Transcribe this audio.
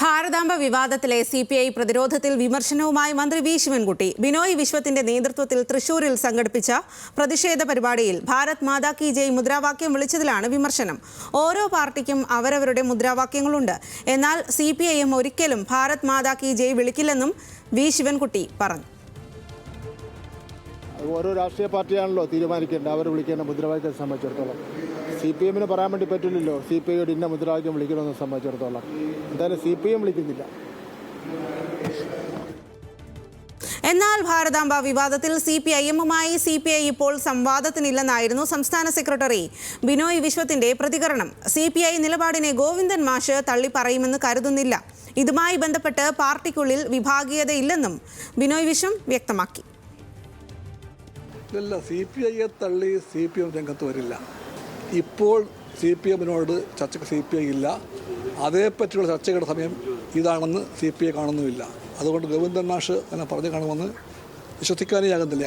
ഭാരതാംബ വിവാദത്തിലെ CPI പ്രതിരോധത്തിൽ വിമർശനവുമായി മന്ത്രി വി ശിവൻകുട്ടി. ബിനോയ് വിശ്വത്തിന്റെ നേതൃത്വത്തിൽ തൃശൂരിൽ സംഘടിപ്പിച്ച പ്രതിഷേധ പരിപാടിയിൽ ഭാരത് മാതാ കി ജയ് മുദ്രാവാക്യം വിളിച്ചതിലാണ് വിമർശനം. ഓരോ പാർട്ടിക്കും അവരവരുടെ മുദ്രാവാക്യങ്ങളുണ്ട്. എന്നാൽ CPIM ഒരിക്കലും ഭാരത് മാതാ കി ജയ് വിളിക്കില്ലെന്നും വി ശിവൻകുട്ടി പറഞ്ഞു. ഓരോ രാഷ്ട്രീയ പാർട്ടിയാണല്ലോ തീരുമാനിക്കേണ്ടത് അവർ വിളിക്കേണ്ട മുദ്രാവാക്യത്തെ സംബന്ധിച്ചിടത്തോളം. CPM-ന് പറയാൻ വേണ്ടി പറ്റില്ലല്ലോ CPI-യോട് ഇന്ന മുദ്രാവാക്യം വിളിക്കണമെന്ന് സംബന്ധിച്ചിടത്തോളം. എന്തായാലും CPM വിളിക്കുന്നില്ല. എന്നാൽ ഭാരതാംബ വിവാദത്തിൽ CPIM-മായി CPI ഇപ്പോൾ സംവാദത്തിനില്ലെന്നായിരുന്നു സംസ്ഥാന സെക്രട്ടറി ബിനോയ് വിശ്വത്തിന്റെ പ്രതികരണം. CPI നിലപാടിനെ ഗോവിന്ദൻ മാഷ് തള്ളി പറയുമെന്ന് കരുതുന്നില്ല. ഇതുമായി ബന്ധപ്പെട്ട് പാർട്ടിക്കുള്ളിൽ വിഭാഗീയതയില്ലെന്നും ബിനോയ് വിശ്വം വ്യക്തമാക്കി. ഇല്ല, CPI-യെ തള്ളി CPM രംഗത്ത് വരില്ല. ഇപ്പോൾ CPM-നോട് ചർച്ചയ്ക്ക് CPI ഇല്ല. അതേപ്പറ്റിയുള്ള ചർച്ചകളുടെ സമയം ഇതാണെന്ന് CPI കാണുന്നുമില്ല. അതുകൊണ്ട് ഗോവിന്ദൻ മാഷ് തന്നെ പറഞ്ഞു കാണുമെന്ന് വിശ്വസിക്കാനേ ആകുന്നില്ല.